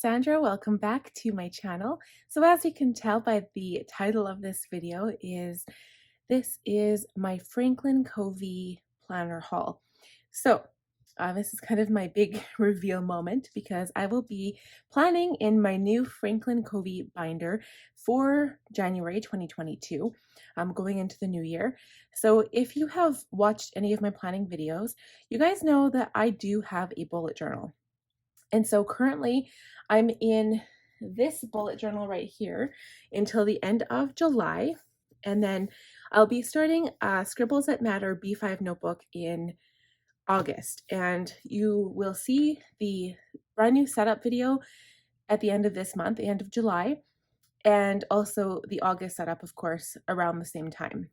Sandra. Welcome back to my channel. So as you can tell by the title of this video this is my Franklin Covey planner haul. So this is kind of my big reveal moment because I will be planning in my new Franklin Covey binder for January 2022. I'm going into the new year. So if you have watched any of my planning videos, you guys know that I do have a bullet journal. And so currently I'm in this bullet journal right here until the end of July. And then I'll be starting Scribbles That Matter B5 notebook in August. And you will see the brand new setup video at the end of this month, the end of July, and also the August setup, of course, around the same time.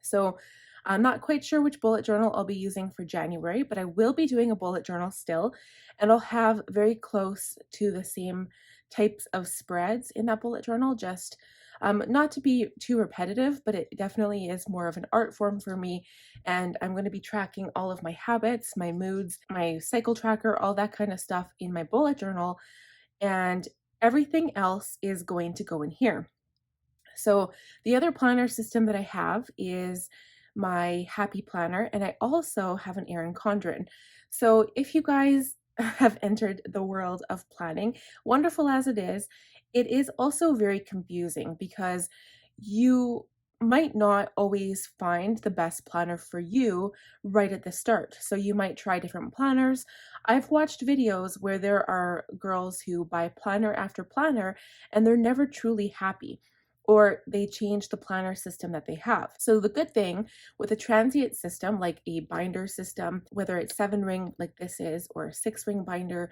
So I'm not quite sure which bullet journal I'll be using for January, but I will be doing a bullet journal still, and I'll have very close to the same types of spreads in that bullet journal, just not to be too repetitive, but it definitely is more of an art form for me, and I'm going to be tracking all of my habits, my moods, my cycle tracker, all that kind of stuff in my bullet journal, and everything else is going to go in here. So the other planner system that I have is my Happy Planner, and I also have an Erin Condren. So if you guys have entered the world of planning, wonderful as it is also very confusing because you might not always find the best planner for you right at the start. So you might try different planners. I've watched videos where there are girls who buy planner after planner and they're never truly happy, or they change the planner system that they have. So the good thing with a transient system like a binder system, whether it's 7-ring like this is, or a 6-ring binder,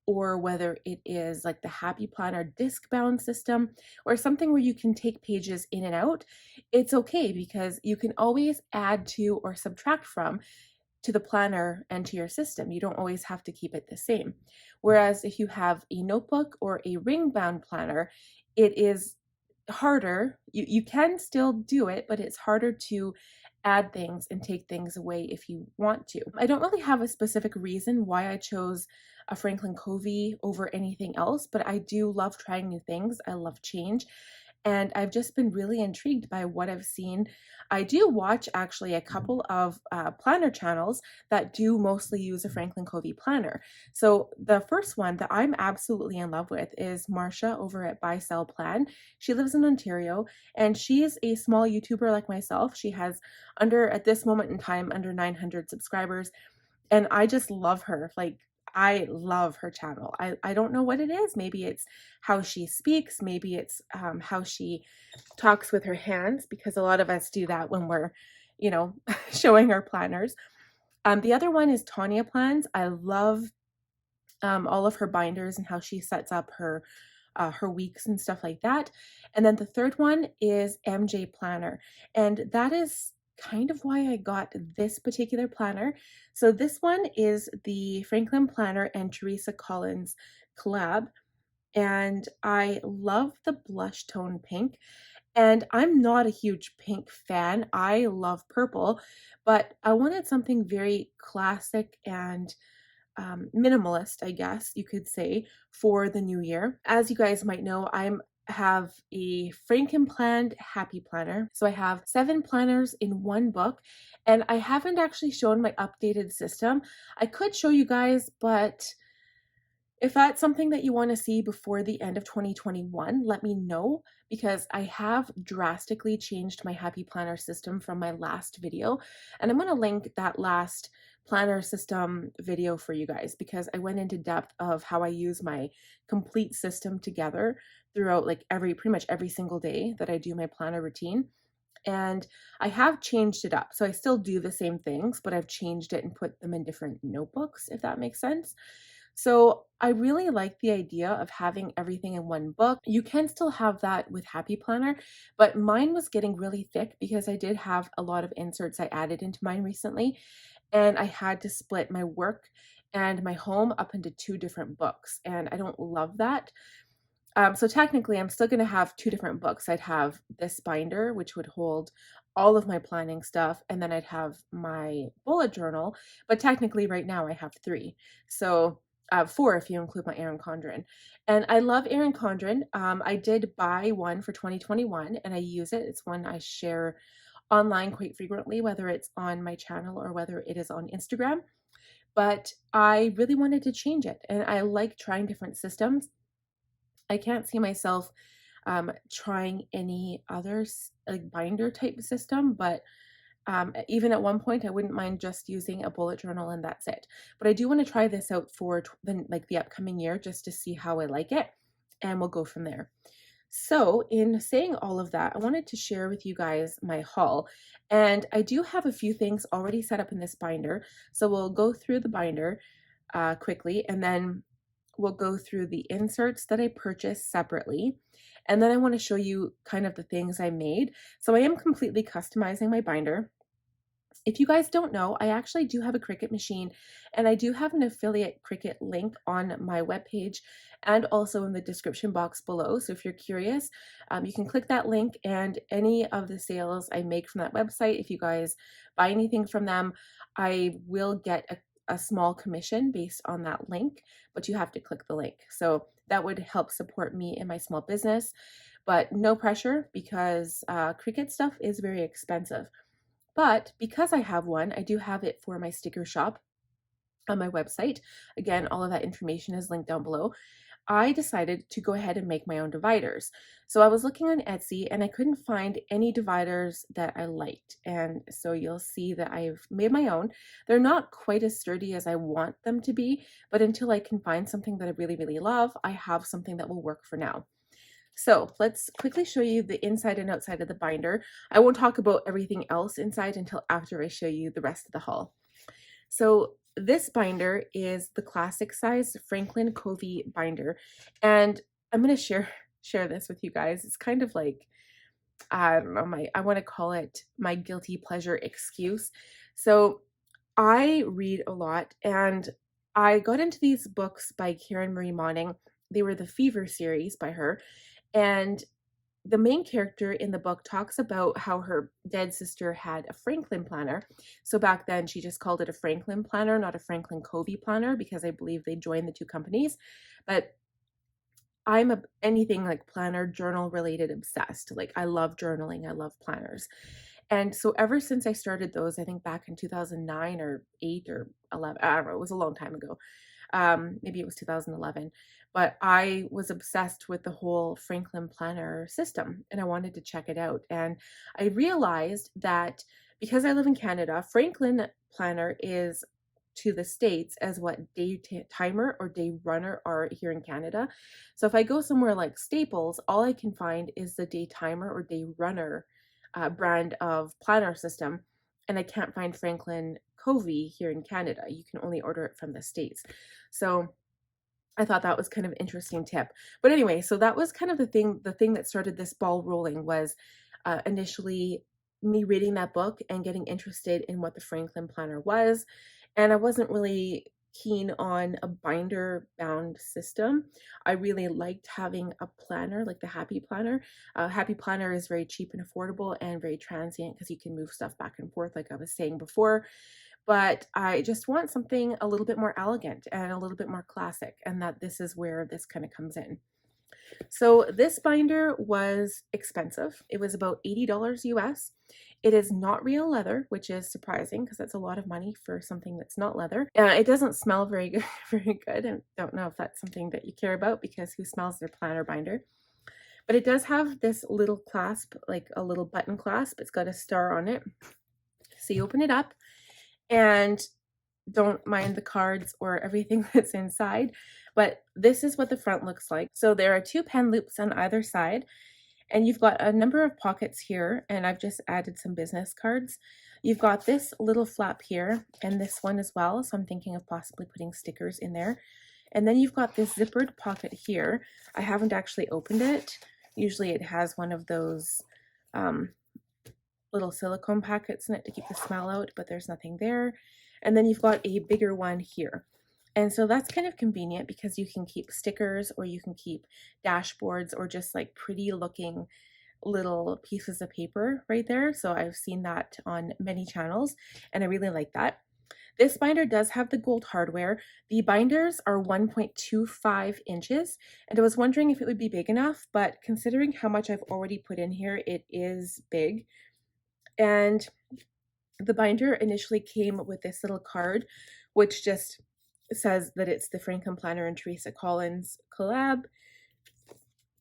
or whether it is like the Happy Planner disc bound system, or something where you can take pages in and out, it's okay because you can always add to or subtract from to the planner and to your system. You don't always have to keep it the same. Whereas if you have a notebook or a ring bound planner, it is harder. You can still do it, but it's harder to add things and take things away if you want to. I don't really have a specific reason why I chose a Franklin Covey over anything else, but I do love trying new things. I love change. And I've just been really intrigued by what I've seen. I do watch actually a couple of planner channels that do mostly use a Franklin Covey planner. So the first one that I'm absolutely in love with is Marsha over at Buy Sell Plan. She lives in Ontario and she's a small YouTuber like myself. She has at this moment in time, under 900 subscribers. And I just love her. Like, I love her channel. I don't know what it is. Maybe it's how she speaks. Maybe it's how she talks with her hands, because a lot of us do that when we're, showing our planners. The other one is Tanya Plans. I love all of her binders and how she sets up her weeks and stuff like that. And then the third one is MJ Planner. And that is kind of why I got this particular planner. So this one is the Franklin Planner and Teresa Collins collab. And I love the blush tone pink. And I'm not a huge pink fan. I love purple, but I wanted something very classic and minimalist, I guess you could say, for the new year. As you guys might know, I have a Franken planned Happy Planner. So I have 7 planners in one book, and I haven't actually shown my updated system. I could show you guys, but if that's something that you want to see before the end of 2021, let me know, because I have drastically changed my Happy Planner system from my last video. And I'm going to link that last planner system video for you guys, because I went into depth of how I use my complete system together throughout like pretty much every single day that I do my planner routine. And I have changed it up. So I still do the same things, but I've changed it and put them in different notebooks, if that makes sense. So I really like the idea of having everything in one book. You can still have that with Happy Planner, but mine was getting really thick because I did have a lot of inserts I added into mine recently, and I had to split my work and my home up into 2 different books, and I don't love that. So technically I'm still going to have 2 different books. I'd have this binder, which would hold all of my planning stuff, and then I'd have my bullet journal, but technically right now I have 3. So 4 if you include my Erin Condren. And I love Erin Condren. I did buy one for 2021 and I use it. It's one I share online quite frequently, whether it's on my channel or whether it is on Instagram. But I really wanted to change it and I like trying different systems. I can't see myself trying any others like binder type system, but even at one point, I wouldn't mind just using a bullet journal and that's it. But I do want to try this out for the upcoming year just to see how I like it, and we'll go from there. So in saying all of that, I wanted to share with you guys my haul. And I do have a few things already set up in this binder. So we'll go through the binder quickly, and then we'll go through the inserts that I purchased separately. And then I want to show you kind of the things I made. So I am completely customizing my binder. If you guys don't know, I actually do have a Cricut machine and I do have an affiliate Cricut link on my webpage and also in the description box below. So if you're curious, you can click that link, and any of the sales I make from that website, if you guys buy anything from them, I will get a small commission based on that link, but you have to click the link. So that would help support me in my small business, but no pressure because Cricut stuff is very expensive. But because I have one, I do have it for my sticker shop on my website. Again, all of that information is linked down below. I decided to go ahead and make my own dividers. So I was looking on Etsy and I couldn't find any dividers that I liked. And so you'll see that I've made my own. They're not quite as sturdy as I want them to be, but until I can find something that I really, really love, I have something that will work for now. So let's quickly show you the inside and outside of the binder. I won't talk about everything else inside until after I show you the rest of the haul. So this binder is the classic size Franklin Covey binder. And I'm going to share this with you guys. It's kind of like, I don't know, I want to call it my guilty pleasure excuse. So I read a lot and I got into these books by Karen Marie Moning. They were the Fever series by her. And the main character in the book talks about how her dead sister had a Franklin planner. So back then she just called it a Franklin planner, not a Franklin Covey planner, because I believe they joined the two companies. But I'm anything like planner, journal related obsessed. Like I love journaling. I love planners. And so ever since I started those, I think back in 2009 or 8 or 11, I don't know, it was a long time ago. Maybe it was 2011, but I was obsessed with the whole Franklin planner system and I wanted to check it out. And I realized that because I live in Canada, Franklin planner is to the States as what day timer or day runner are here in Canada. So if I go somewhere like Staples, all I can find is the day timer or day runner brand of planner system. And I can't find Franklin Covey here in Canada. You can only order it from the States. So I thought that was kind of an interesting tip. But anyway, so that was kind of the thing that started this ball rolling was initially me reading that book and getting interested in what the Franklin planner was. And I wasn't really keen on a binder bound system. I really liked having a planner, like the Happy Planner. Happy Planner is very cheap and affordable and very transient because you can move stuff back and forth, like I was saying before. But I just want something a little bit more elegant and a little bit more classic, and that this is where this kind of comes in. So this binder was expensive. It was about $80 US. It is not real leather, which is surprising because that's a lot of money for something that's not leather. It doesn't smell very good, very good. I don't know if that's something that you care about because who smells their planner binder? But it does have this little clasp, like a little button clasp. It's got a star on it. So you open it up and don't mind the cards or everything that's inside, but this is what the front looks like. So there are 2 pen loops on either side, and you've got a number of pockets here, and I've just added some business cards. You've got this little flap here and this one as well, so I'm thinking of possibly putting stickers in there. And then you've got this zippered pocket here. I haven't actually opened it. Usually it has one of those little silicone packets in it to keep the smell out, but there's nothing there. And then you've got a bigger one here. And so that's kind of convenient because you can keep stickers or you can keep dashboards or just like pretty looking little pieces of paper right there. So I've seen that on many channels and I really like that. This binder does have the gold hardware. The binders are 1.25 inches, and I was wondering if it would be big enough, but considering how much I've already put in here, it is big. And the binder initially came with this little card, which just says that it's the Franklin Planner and Teresa Collins collab.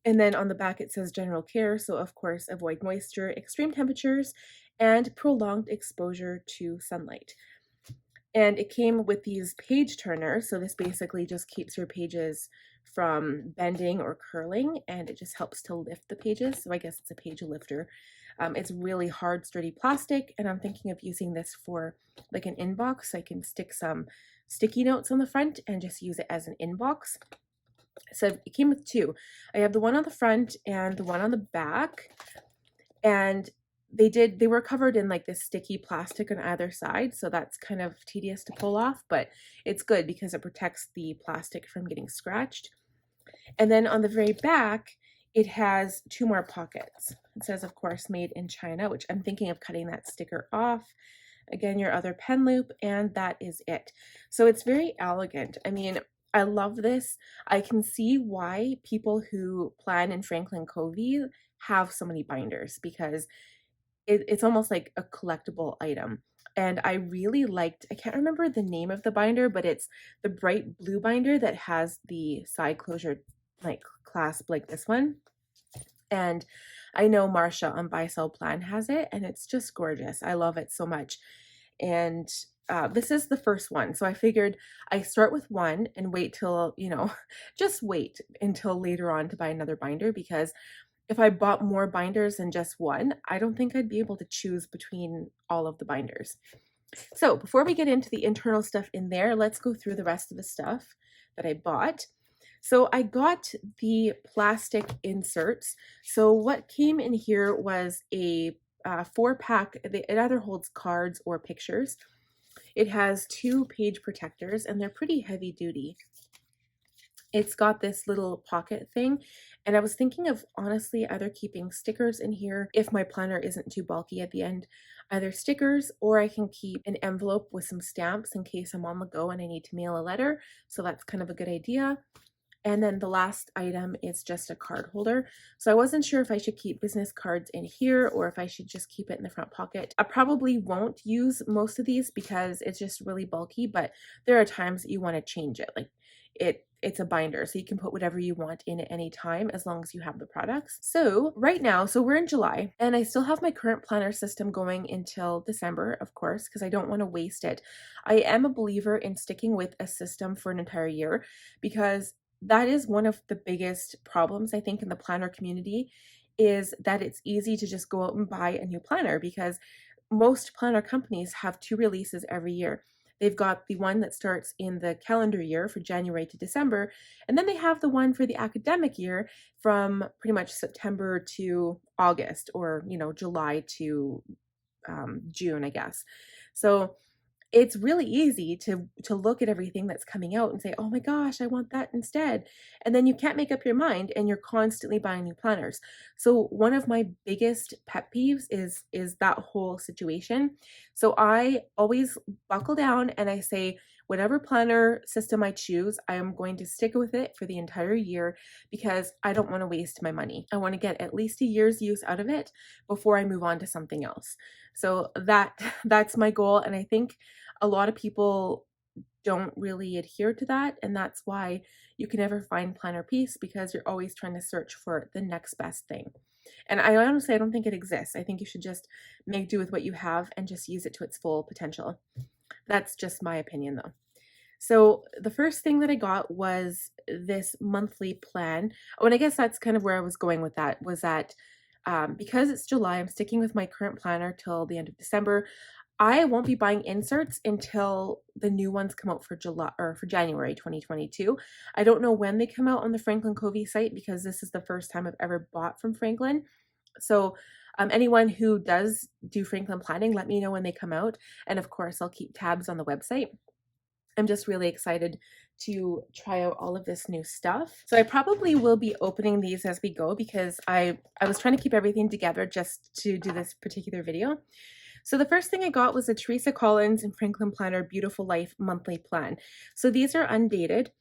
And then on the back it says general care, so of course avoid moisture, extreme temperatures, and prolonged exposure to sunlight. And it came with these page turners, so this basically just keeps your pages from bending or curling, and it just helps to lift the pages, so I guess it's a page lifter. It's really hard, sturdy plastic, and I'm thinking of using this for like an inbox, so I can stick some sticky notes on the front and just use it as an inbox. So it came with two. I have the one on the front and the one on the back, and they were covered in like this sticky plastic on either side, so that's kind of tedious to pull off, but it's good because it protects the plastic from getting scratched. And then on the very back, it has two more pockets. It says, of course, made in China, which I'm thinking of cutting that sticker off. Again, your other pen loop, and that is it. So it's very elegant. I mean, I love this. I can see why people who plan in Franklin Covey have so many binders, because it's almost like a collectible item. And I really liked, I can't remember the name of the binder, but it's the bright blue binder that has the side closure like clasp like this one. And I know Marsha on Buy Sell Plan has it, and it's just gorgeous. I love it so much. And this is the first one, so I figured I start with one and wait till, you know, just wait until later on to buy another binder, because if I bought more binders than just one, I don't think I'd be able to choose between all of the binders. So before we get into the internal stuff in there, let's go through the rest of the stuff that I bought. So I got the plastic inserts. So what came in here was a 4-pack. It either holds cards or pictures. It has 2 page protectors, and they're pretty heavy duty. It's got this little pocket thing, and I was thinking of honestly either keeping stickers in here if my planner isn't too bulky at the end, either stickers, or I can keep an envelope with some stamps in case I'm on the go and I need to mail a letter, so that's kind of a good idea. And then the last item is just a card holder. So I wasn't sure if I should keep business cards in here or if I should just keep it in the front pocket. I probably won't use most of these because it's just really bulky, but there are times that you want to change it. Like it's a binder, so you can put whatever you want in at any time as long as you have the products. So right now, so we're in July, and I still have my current planner system going until December, of course, because I don't want to waste it. I am a believer in sticking with a system for an entire year, because that is one of the biggest problems I think in the planner community, is that it's easy to just go out and buy a new planner, because most planner companies have 2 releases every year. They've got the one that starts in the calendar year for January to December, and then they have the one for the academic year from pretty much September to August, or, you know, July to June, I guess. So it's really easy to look at everything that's coming out and say, oh my gosh, I want that instead. And then you can't make up your mind, and you're constantly buying new planners. So one of my biggest pet peeves is that whole situation. So I always buckle down and I say, whatever planner system I choose, I am going to stick with it for the entire year, because I don't want to waste my money. I want to get at least a year's use out of it before I move on to something else. So that's my goal, and I think a lot of people don't really adhere to that, and that's why you can never find planner peace, because you're always trying to search for the next best thing. And I honestly, I don't think it exists. I think you should just make do with what you have and just use it to its full potential. That's just my opinion though. So the first thing that I got was this monthly plan. Oh, and I guess that's kind of where I was going with that, was that because it's July, I'm sticking with my current planner till the end of December. I won't be buying inserts until the new ones come out for July, or for January 2022. I don't know when they come out on the Franklin Covey site, because this is the first time I've ever bought from Franklin. So anyone who does do Franklin planning, let me know when they come out. And of course, I'll keep tabs on the website. I'm just really excited to try out all of this new stuff. So I probably will be opening these as we go, because I was trying to keep everything together just to do this particular video. So the first thing I got was a Teresa Collins and Franklin Planner Beautiful Life monthly plan. So these are undated.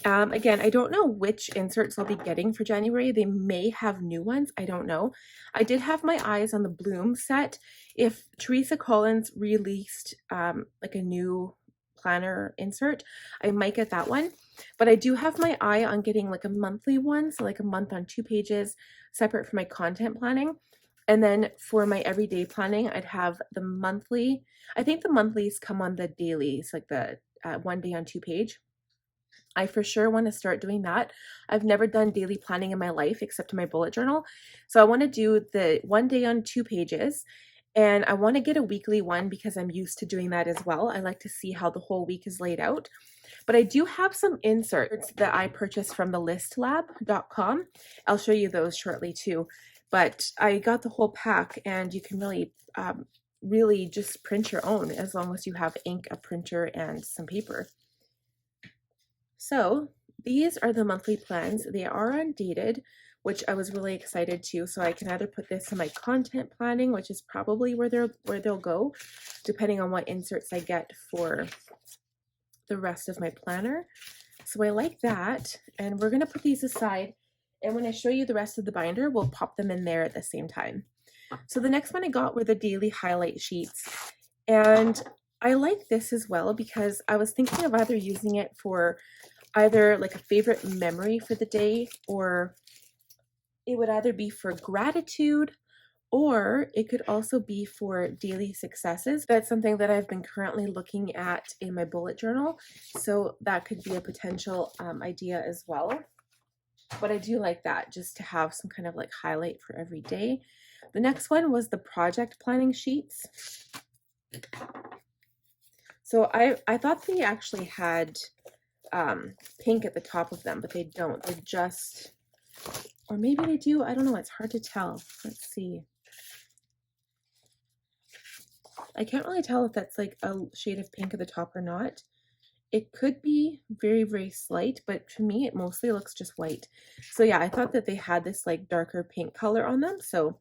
Again, I don't know which inserts I'll be getting for January. They may have new ones. I don't know. I did have my eyes on the Bloom set. If Teresa Collins released like a new planner insert, I might get that one. But I do have my eye on getting like a monthly one, so like a month on 2 pages, separate for my content planning. And then for my everyday planning, I'd have the monthly. I think the monthlies come on the dailies, like the 1 day on 2 page. I for sure want to start doing that. I've never done daily planning in my life except in my bullet journal. So I want to do the 1 day on 2 pages, and I want to get a weekly one because I'm used to doing that as well. I like to see how the whole week is laid out. But I do have some inserts that I purchased from the listlab.com. I'll show you those shortly too. But I got the whole pack, and you can really just print your own as long as you have ink, a printer, and some paper. So these are the monthly plans. They are undated, which I was really excited to. So I can either put this in my content planning, which is probably where they'll go, depending on what inserts I get for the rest of my planner. So I like that, and we're gonna put these aside. And when I show you the rest of the binder, we'll pop them in there at the same time. So the next one I got were the daily highlight sheets, and I like this as well because I was thinking of either using it for either like a favorite memory for the day, or it would either be for gratitude, or it could also be for daily successes. That's something that I've been currently looking at in my bullet journal. So that could be a potential idea as well. But I do like that, just to have some kind of like highlight for every day. The next one was the project planning sheets. So I thought they actually had pink at the top of them, but they don't. They're just, or maybe they do. I don't know. It's hard to tell. Let's see. I can't really tell if that's like a shade of pink at the top or not. It could be very, very slight, but to me, it mostly looks just white. So yeah, I thought that they had this like darker pink color on them. So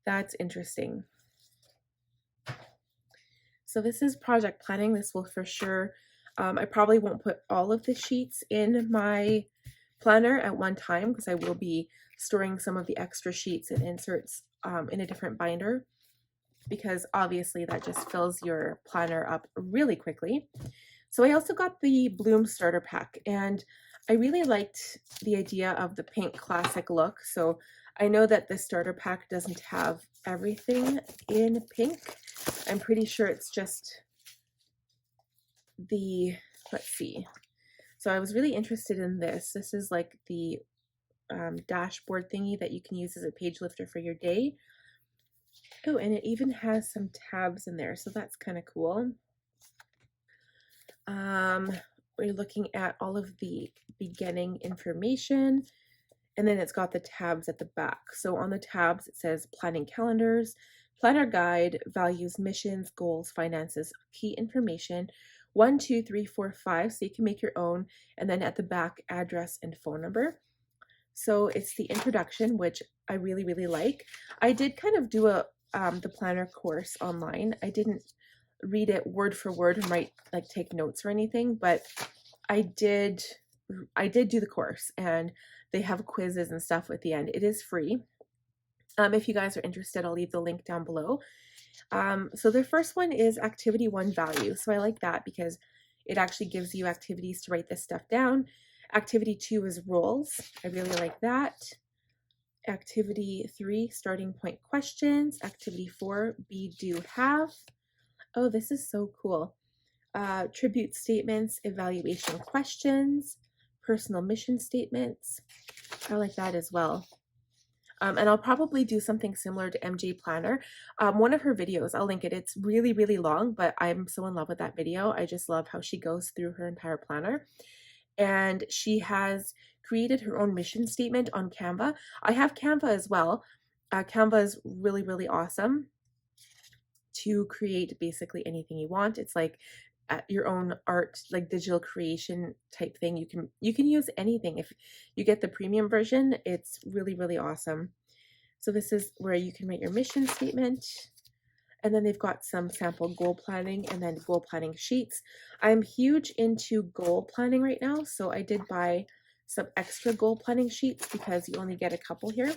that's interesting. So this is project planning. This will for sure, I probably won't put all of the sheets in my planner at one time because I will be storing some of the extra sheets and inserts in a different binder, because obviously that just fills your planner up really quickly. So I also got the Bloom starter pack, and I really liked the idea of the pink classic look. So I know that the starter pack doesn't have everything in pink. I'm pretty sure it's just the, let's see. So I was really interested in this. This is like the dashboard thingy that you can use as a page lifter for your day. Oh, and it even has some tabs in there, so that's kind of cool. We're looking at all of the beginning information, and then it's got the tabs at the back. So on the tabs, it says planning calendars, planner guide, values, missions, goals, finances, key information, 1, 2, 3, 4, 5. So you can make your own. And then at the back, address and phone number. So it's the introduction, which I really, really like. I did kind of do the planner course online. I didn't read it word for word and like take notes or anything, but I did do the course, and they have quizzes and stuff at the end. It is free. If you guys are interested, I'll leave the link down below. So the first one is activity 1 value. So I like that because it actually gives you activities to write this stuff down. Activity 2 is roles. I really like that. Activity 3, starting point questions. Activity 4, be, do, have. Oh, this is so cool. Tribute statements, evaluation questions, personal mission statements. I like that as well. And I'll probably do something similar to MJ Planner. One of her videos, I'll link it. It's really, really long, but I'm so in love with that video. I just love how she goes through her entire planner. And she has created her own mission statement on Canva. I have Canva as well. Canva is really, really awesome to create basically anything you want. It's like your own art, like digital creation type thing. You can use anything. If you get the premium version, it's really, really awesome. So this is where you can write your mission statement. And then they've got some sample goal planning and then goal planning sheets. I'm huge into goal planning right now, so I did buy some extra goal planning sheets because you only get a couple here.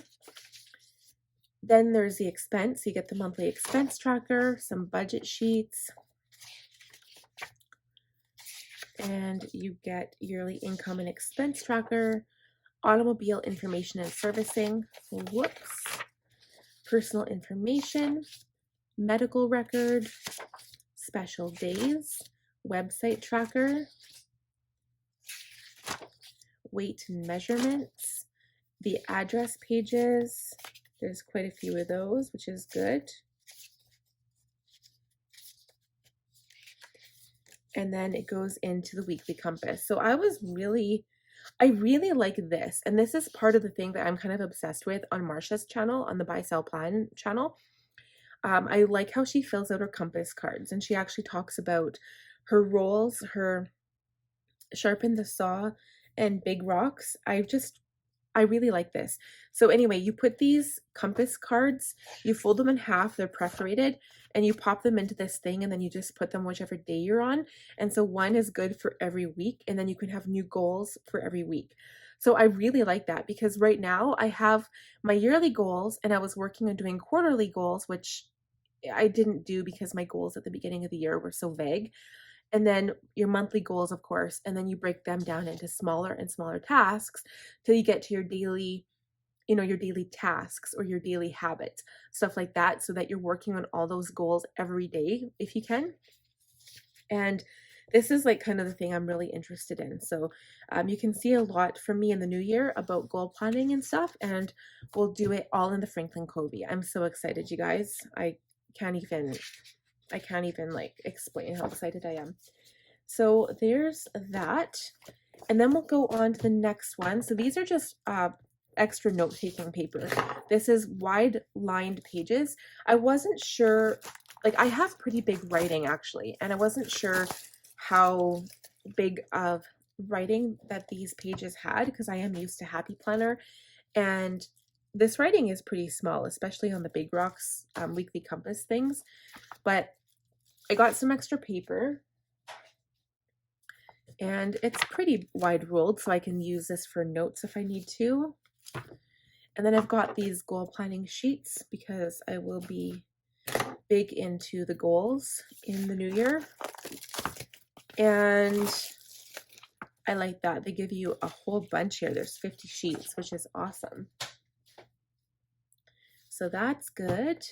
Then there's the expense. You get the monthly expense tracker, some budget sheets, and you get yearly income and expense tracker, automobile information and servicing, whoops, personal information, medical record, special days, website tracker, weight and measurements, the address pages. There's quite a few of those, which is good. And then it goes into the weekly compass. So I really like this. And this is part of the thing that I'm kind of obsessed with on Marsha's channel, on the Buy Sell Plan channel. I like how she fills out her compass cards, and she actually talks about her roles, her sharpen the saw, and big rocks. I really like this. So anyway, you put these compass cards, you fold them in half, they're perforated, and you pop them into this thing, and then you just put them whichever day you're on. And so one is good for every week, and then you can have new goals for every week. So I really like that because right now I have my yearly goals, and I was working on doing quarterly goals, which I didn't do because my goals at the beginning of the year were so vague. And then your monthly goals, of course, and then you break them down into smaller and smaller tasks till you get to your daily, your daily tasks or your daily habits, stuff like that, so that you're working on all those goals every day if you can. And this is like kind of the thing I'm really interested in. So you can see a lot from me in the new year about goal planning and stuff, and we'll do it all in the Franklin Covey. I'm so excited, you guys. I can't even like explain how excited I am. So there's that. And then we'll go on to the next one. So these are just extra note-taking paper. This is wide lined pages. I wasn't sure, like I have pretty big writing actually, and I wasn't sure how big of writing that these pages had because I am used to Happy Planner, and this writing is pretty small, especially on the Big Rocks weekly compass things. But I got some extra paper, and it's pretty wide ruled, so I can use this for notes if I need to. And then I've got these goal planning sheets because I will be big into the goals in the new year. And I like that. They give you a whole bunch here. There's 50 sheets, which is awesome. So that's good.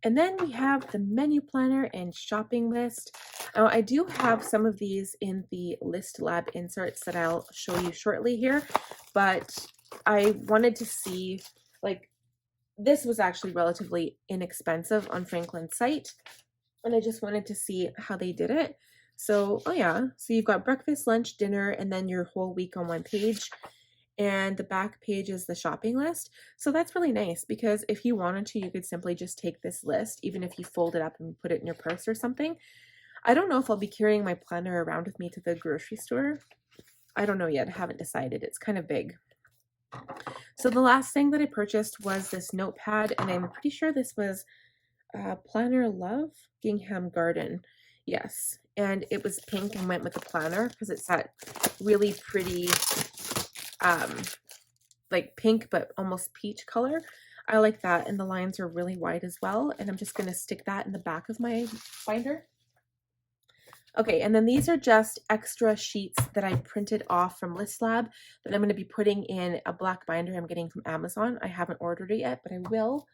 And then we have the menu planner and shopping list. Now, I do have some of these in the List Lab inserts that I'll show you shortly here, but I wanted to see, like, this was actually relatively inexpensive on Franklin's site, and I just wanted to see how they did it. So, oh yeah, so you've got breakfast, lunch, dinner, and then your whole week on one page. And the back page is the shopping list. So that's really nice because if you wanted to, you could simply just take this list, even if you fold it up and put it in your purse or something. I don't know if I'll be carrying my planner around with me to the grocery store. I don't know yet. I haven't decided. It's kind of big. So the last thing that I purchased was this notepad, and I'm pretty sure this was Planner Love Gingham Garden. Yes, and it was pink and went with the planner because it's that really pretty like pink but almost peach color. I like that, and the lines are really wide as well, and I'm just going to stick that in the back of my binder. Okay, and then these are just extra sheets that I printed off from List Lab that I'm going to be putting in a black binder I'm getting from Amazon. I haven't ordered it yet, but I will.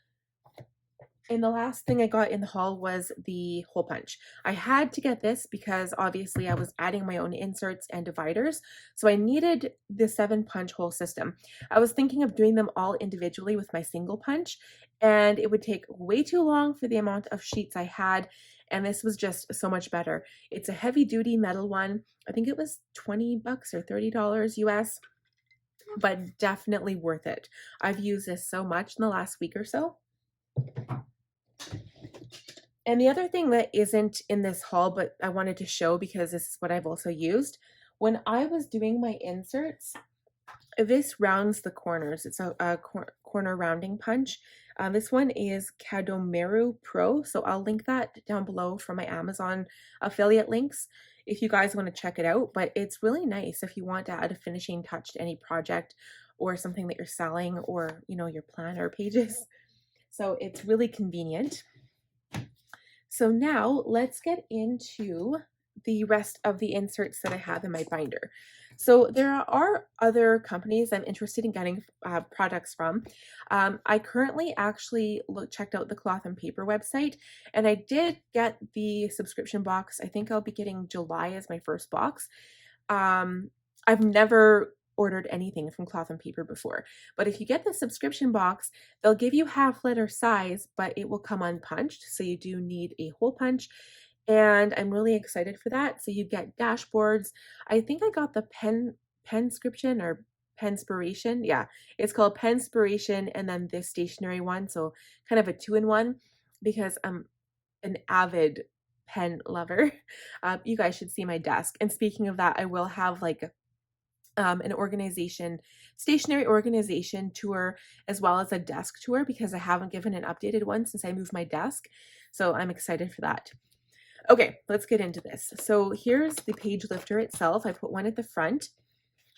And the last thing I got in the haul was the hole punch. I had to get this because obviously I was adding my own inserts and dividers, so I needed the 7-punch hole system. I was thinking of doing them all individually with my single punch, and it would take way too long for the amount of sheets I had, and this was just so much better. It's a heavy-duty metal one. I think it was $20 or $30 US, but definitely worth it. I've used this so much in the last week or so. And the other thing that isn't in this haul, but I wanted to show because this is what I've also used, when I was doing my inserts, This rounds the corners. It's a corner rounding punch. This one is Kadomeru Pro, so I'll link that down below for my Amazon affiliate links if you guys want to check it out. But it's really nice if you want to add a finishing touch to any project or something that you're selling, or your planner pages. So it's really convenient. So now let's get into the rest of the inserts that I have in my binder. So there are other companies I'm interested in getting products from. I currently actually checked out the Cloth and Paper website, and I did get the subscription box. I think I'll be getting July as my first box. I've never ordered anything from Cloth and Paper before, but if you get the subscription box, they'll give you half letter size, but it will come unpunched, so you do need a hole punch, and I'm really excited for that. So you get dashboards. I think I got the Penscription or Penspiration. Yeah, it's called Penspiration, and then this stationary one, so kind of a two-in-one, because I'm an avid pen lover. You guys should see my desk. And speaking of that, I will have like an stationary organization tour, as well as a desk tour, because I haven't given an updated one since I moved my desk. So I'm excited for that. Okay, let's get into this. So here's the page lifter itself. I put one at the front.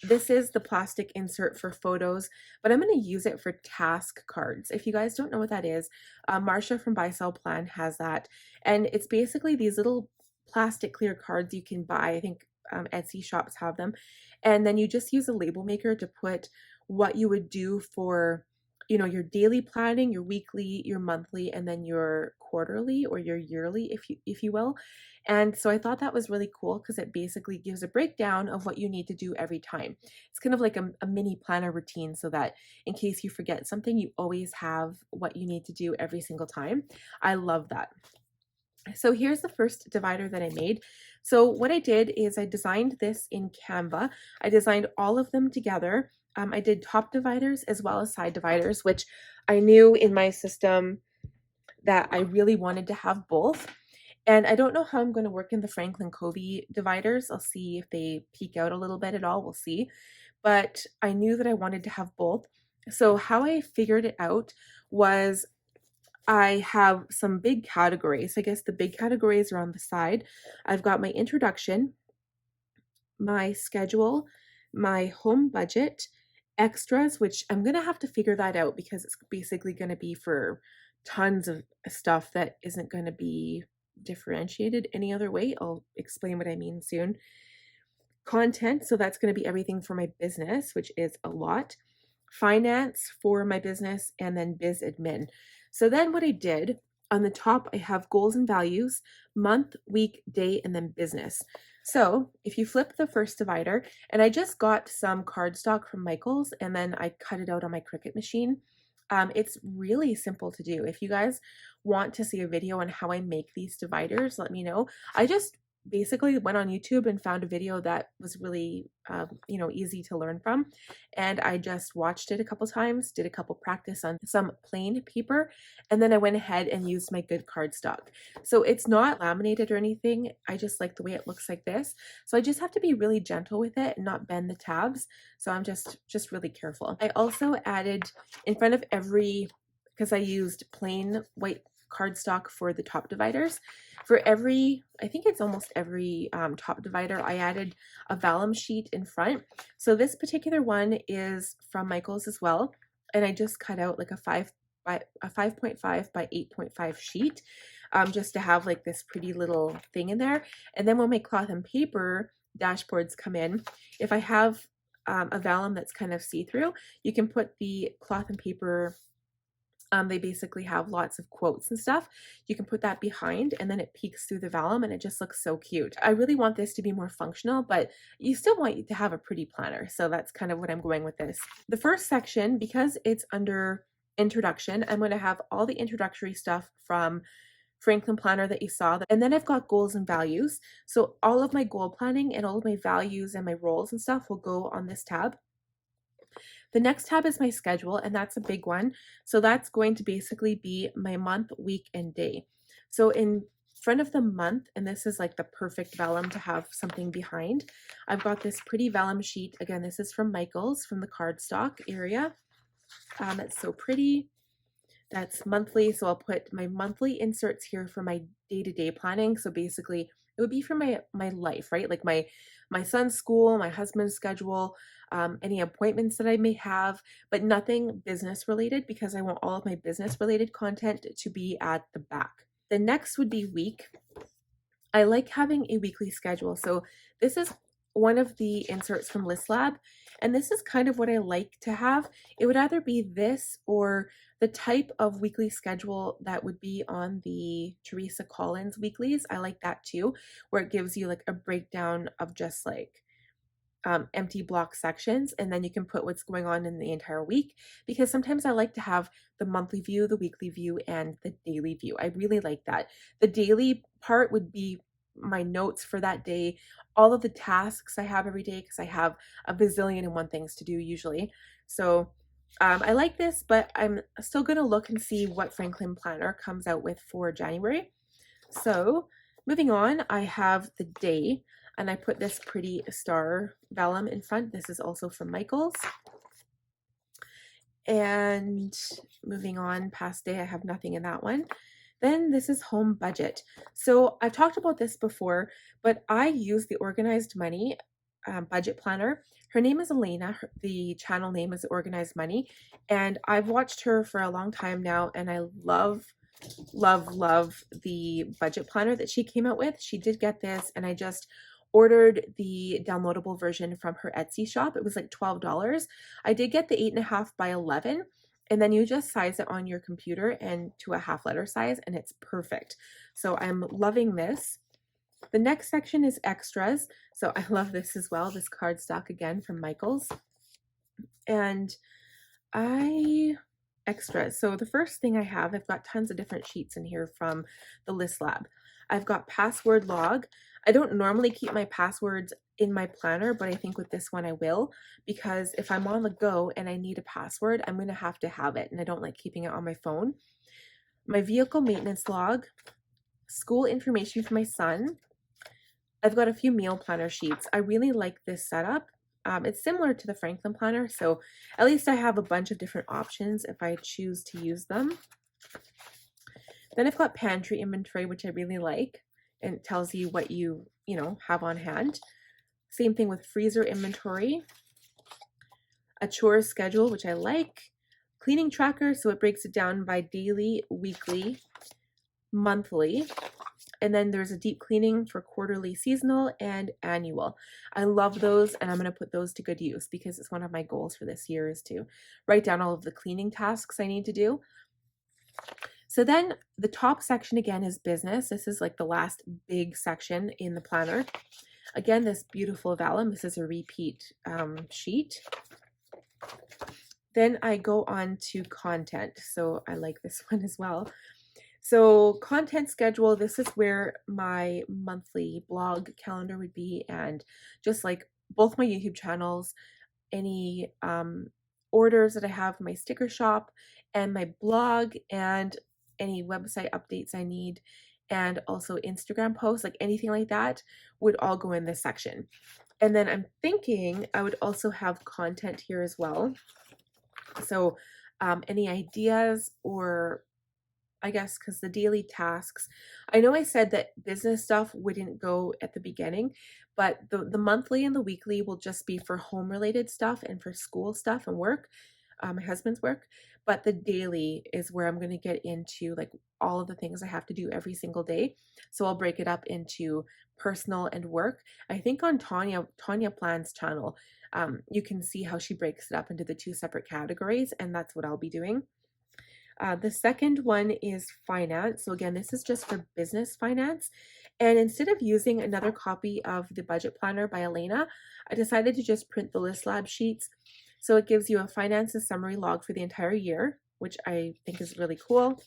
This is the plastic insert for photos, but I'm going to use it for task cards. If you guys don't know what that is, Marsha from Buy Sell Plan has that. And it's basically these little plastic clear cards you can buy. I think Etsy shops have them. And then you just use a label maker to put what you would do for, your daily planning, your weekly, your monthly, and then your quarterly or your yearly, if you will. And so I thought that was really cool because it basically gives a breakdown of what you need to do every time. It's kind of like a mini planner routine, so that in case you forget something, you always have what you need to do every single time. I love that. So here's the first divider that I made. So what I did is I designed this in Canva. I designed all of them together. I did top dividers as well as side dividers, which I knew in my system that I really wanted to have both. And I don't know how I'm going to work in the Franklin Covey dividers. I'll see if they peek out a little bit at all. We'll see. But I knew that I wanted to have both. So how I figured it out was I have some big categories. I guess the big categories are on the side. I've got my introduction, my schedule, my home budget, extras, which I'm going to have to figure that out because it's basically going to be for tons of stuff that isn't going to be differentiated any other way. I'll explain what I mean soon. Content, so that's going to be everything for my business, which is a lot. Finance for my business, and then biz admin. So then what I did, on the top, I have goals and values, month, week, day, and then business. So if you flip the first divider, and I just got some cardstock from Michael's, and then I cut it out on my Cricut machine. It's really simple to do. If you guys want to see a video on how I make these dividers, let me know. I just basically went on YouTube and found a video that was really, easy to learn from. And I just watched it a couple times, did a couple practice on some plain paper, and then I went ahead and used my good cardstock. So it's not laminated or anything. I just like the way it looks like this. So I just have to be really gentle with it and not bend the tabs. So I'm just really careful. I also added in front of every, because I used plain white cardstock for the top dividers. For every, I think it's almost every top divider, I added a vellum sheet in front. So this particular one is from Michael's as well, and I just cut out like a 5.5 by 8.5 sheet, just to have like this pretty little thing in there. And then when my cloth and paper dashboards come in, if I have a vellum that's kind of see-through, you can put the cloth and paper. They basically have lots of quotes and stuff. You can put that behind, and then it peeks through the vellum, and it just looks so cute. I really want this to be more functional, but you still want to have a pretty planner. So that's kind of what I'm going with this. The first section, because it's under introduction, I'm going to have all the introductory stuff from Franklin Planner that you saw. And then I've got goals and values. So all of my goal planning and all of my values and my roles and stuff will go on this tab. The next tab is my schedule, and that's a big one. So that's going to basically be my month, week, and day. So in friend of the month, and this is like the perfect vellum to have something behind. I've got this pretty vellum sheet. Again, this is from Michael's, from the cardstock area. It's so pretty. That's monthly, so I'll put my monthly inserts here for my day-to-day planning. So basically, it would be for my life, right? Like my son's school, my husband's schedule, any appointments that I may have, but nothing business related, because I want all of my business related content to be at the back. The next would be week. I like having a weekly schedule. So this is one of the inserts from List Lab, and this is kind of what I like to have. It would either be this or the type of weekly schedule that would be on the Teresa Collins weeklies. I like that too, where it gives you like a breakdown of just like empty block sections, and then you can put what's going on in the entire week, because sometimes I like to have the monthly view, the weekly view, and the daily view. I really like that. The daily part would be my notes for that day, all of the tasks I have every day, because I have a bazillion and one things to do usually. So I like this, but I'm still going to look and see what Franklin Planner comes out with for January. So moving on, I have the day, and I put this pretty star vellum in front. This is also from Michael's. And moving on past day, I have nothing in that one. Then this is home budget. So I've talked about this before, but I use the Organized Money budget planner. Her name is Elena. The channel name is Organized Money. And I've watched her for a long time now, and I love the budget planner that she came out with. She did get this, and I just ordered the downloadable version from her Etsy shop. It was like $12. I did get the 8.5 by 11, and then you just size it on your computer and to a half letter size, and it's perfect. So I'm loving this. The next section is extras. So I love this as well. This cardstock again from Michael's. And extras. So the first thing I've got tons of different sheets in here from the List Lab. I've got password log. I don't normally keep my passwords in my planner, but I think with this one I will, because if I'm on the go and I need a password, I'm going to have it, and I don't like keeping it on my phone. My vehicle maintenance log, school information for my son. I've got a few meal planner sheets. I really like this setup. It's similar to the Franklin planner, so at least I have a bunch of different options if I choose to use them. Then I've got pantry inventory, which I really like, and it tells you what you have on hand. Same thing with freezer inventory. A chores schedule, which I like. Cleaning tracker, so it breaks it down by daily, weekly, monthly. And then there's a deep cleaning for quarterly, seasonal, and annual. I love those, and I'm going to put those to good use, because it's one of my goals for this year is to write down all of the cleaning tasks I need to do. So then the top section again is business. This is like the last big section in the planner. Again, this beautiful vellum. This is a repeat sheet. Then I go on to content. So I like this one as well. So content schedule, this is where my monthly blog calendar would be, and just like both my YouTube channels, any orders that I have for my sticker shop, and my blog, and any website updates I need, and also Instagram posts, like anything like that would all go in this section. And then I'm thinking I would also have content here as well. So any ideas, or I guess because the daily tasks, I know I said that business stuff wouldn't go at the beginning, but the monthly and the weekly will just be for home related stuff and for school stuff and work, my husband's work. But the daily is where I'm going to get into like all of the things I have to do every single day. So I'll break it up into personal and work. I think on Tanya Plan's channel, you can see how she breaks it up into the two separate categories, and that's what I'll be doing. The second one is finance. So again, this is just for business finance. And instead of using another copy of the budget planner by Elena, I decided to just print the List Lab sheets. So it gives you a finances summary log for the entire year, which I think is really cool.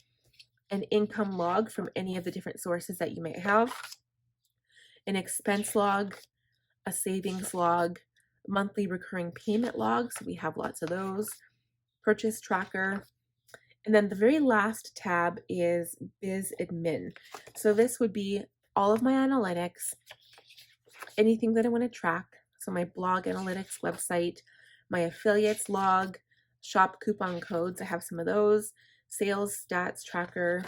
An income log from any of the different sources that you may have. An expense log, a savings log, monthly recurring payment log. So we have lots of those. Purchase tracker. And then the very last tab is Biz Admin. So this would be all of my analytics, anything that I want to track. So my blog analytics website, my affiliates log, shop coupon codes, I have some of those, sales stats tracker,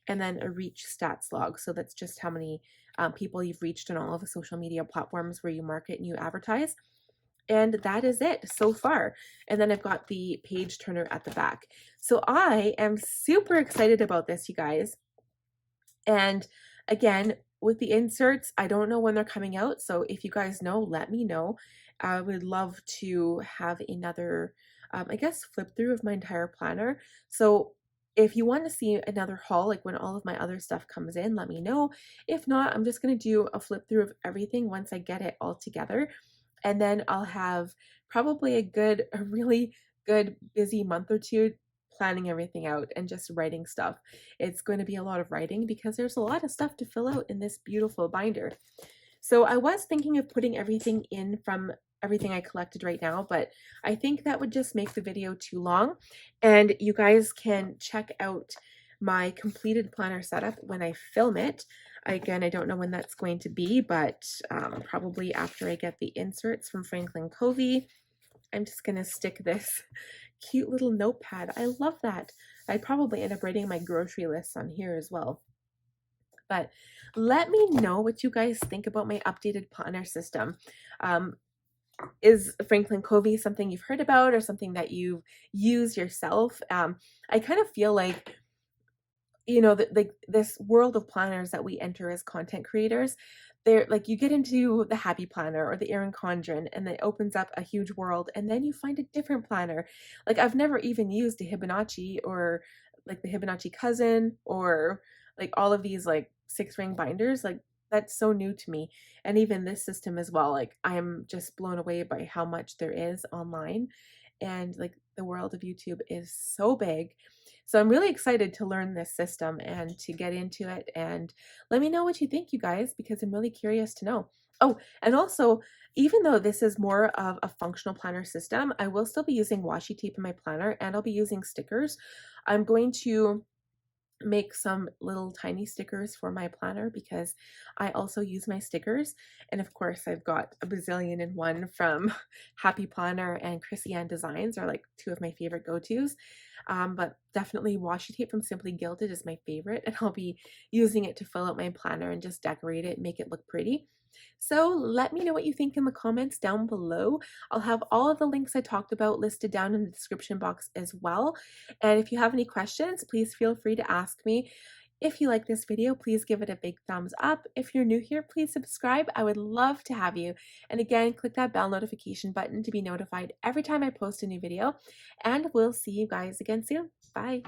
and then a reach stats log. So that's just how many people you've reached on all of the social media platforms where you market and you advertise. And that is it so far. And then I've got the page turner at the back. So I am super excited about this, you guys. And again, with the inserts, I don't know when they're coming out. So if you guys know, let me know. I would love to have another, I guess, flip through of my entire planner. So if you want to see another haul, like when all of my other stuff comes in, let me know. If not, I'm just going to do a flip through of everything once I get it all together. And then I'll have probably a really good busy month or two planning everything out and just writing stuff. It's going to be a lot of writing because there's a lot of stuff to fill out in this beautiful binder. So I was thinking of putting everything in from everything I collected right now, but I think that would just make the video too long. And you guys can check out my completed planner setup when I film it. Again, I don't know when that's going to be, but probably after I get the inserts from Franklin Covey. I'm just going to stick this cute little notepad. I love that. I'd probably end up writing my grocery lists on here as well. But let me know what you guys think about my updated planner system. Is Franklin Covey something you've heard about or something that you use yourself? I kind of feel like, you know, like this world of planners that we enter as content creators, they're like, you get into the Happy Planner or the Erin Condren and it opens up a huge world, and then you find a different planner. Like I've never even used a Hibonacci or like the Hibonacci cousin or like all of these like 6-ring binders. Like that's so new to me. And even this system as well, like I'm just blown away by how much there is online, and like the world of YouTube is so big. So I'm really excited to learn this system and to get into it, and let me know what you think, you guys, because I'm really curious to know. Oh, and also, even though this is more of a functional planner system, I will still be using washi tape in my planner, and I'll be using stickers. I'm going to make some little tiny stickers for my planner because I also use my stickers. And of course, I've got a bazillion and one from Happy Planner and Chrissy Ann Designs are like two of my favorite go-tos. But definitely washi tape from Simply Gilded is my favorite, and I'll be using it to fill out my planner and just decorate it, make it look pretty. So let me know what you think in the comments down below. I'll have all of the links I talked about listed down in the description box as well. And if you have any questions, please feel free to ask me. If you like this video, please give it a big thumbs up. If you're new here, please subscribe. I would love to have you. And again, click that bell notification button to be notified every time I post a new video. And we'll see you guys again soon. Bye.